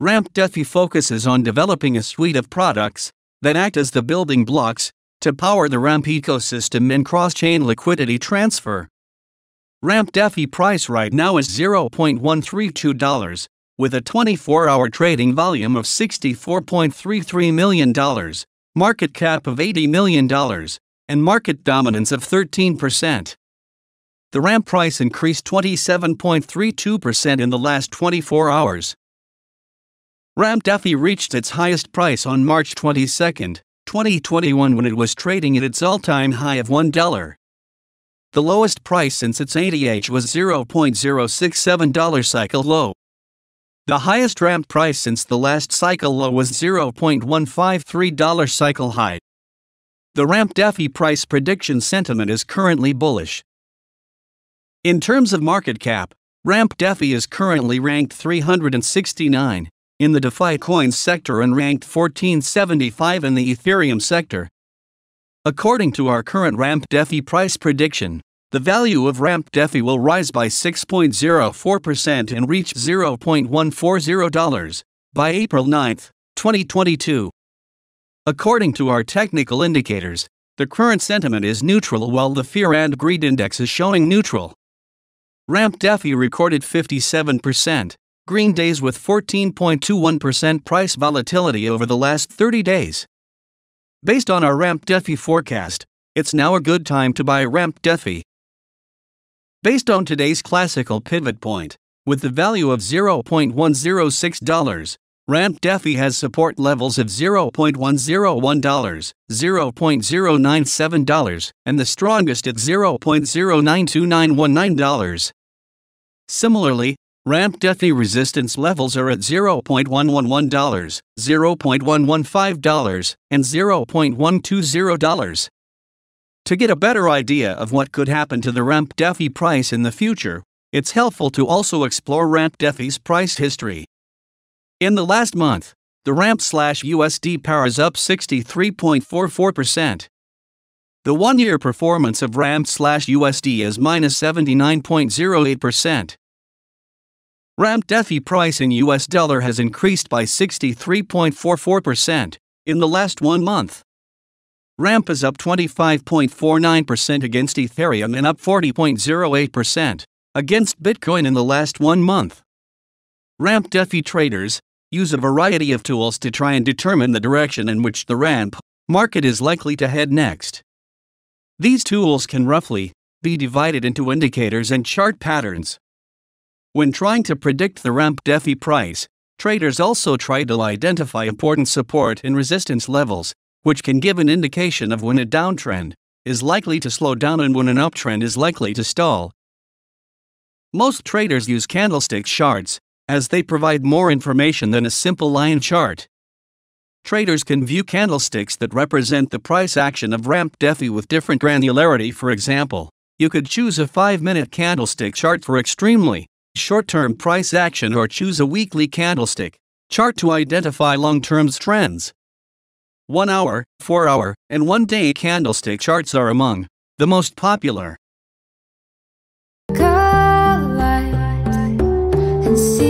RAMP DEFI focuses on developing a suite of products that act as the building blocks to power the RAMP ecosystem and cross-chain liquidity transfer. RAMP DEFI price right now is $0.132, with a 24-hour trading volume of $64.33 million, market cap of $80 million, and market dominance of 13%. The RAMP price increased 27.32% in the last 24 hours. RAMP DEFI reached its highest price on March 22, 2021 when it was trading at its all-time high of $1. The lowest price since its ATH was $0.067 cycle low. The highest RAMP price since the last cycle low was $0.153 cycle high. The RAMP DEFI price prediction sentiment is currently bullish. In terms of market cap, RAMP DEFI is currently ranked 369 in the DeFi Coins sector and ranked 1475 in the Ethereum sector. According to our current RAMP DEFI price prediction, the value of RAMP DEFI will rise by 6.04% and reach $0.140 by April 9, 2022. According to our technical indicators, the current sentiment is neutral while the Fear and Greed Index is showing neutral. RAMP DEFI recorded 57% green days with 14.21% price volatility over the last 30 days. Based on our RAMP DEFI forecast, it's now a good time to buy RAMP DEFI. Based on today's classical pivot point, with the value of $0.106, RAMP DEFI has support levels of $0.101, $0.097, and the strongest at $0.092919. Similarly, RAMP DEFI resistance levels are at $0.111, $0.115, and $0.120. To get a better idea of what could happen to the RAMP DEFI price in the future, it's helpful to also explore RAMP DEFI's price history. In the last month, the RAMP/USD pair is up 63.44%. The one-year performance of RAMP/USD is minus 79.08%. RAMP DEFI price in US dollar has increased by 63.44% in the last 1 month. RAMP is up 25.49% against Ethereum and up 40.08% against Bitcoin in the last 1 month. RAMP DEFI traders use a variety of tools to try and determine the direction in which the RAMP market is likely to head next. These tools can roughly be divided into indicators and chart patterns. When trying to predict the RAMP DEFI price, traders also try to identify important support and resistance levels, which can give an indication of when a downtrend is likely to slow down and when an uptrend is likely to stall. Most traders use candlestick charts, as they provide more information than a simple line chart. Traders can view candlesticks that represent the price action of RAMP DEFI with different granularity. For example, you could choose a 5-minute candlestick chart for extremely short-term price action or choose a weekly candlestick chart to identify long-term trends. 1-hour, 4-hour, and 1-day candlestick charts are among the most popular. Go light and see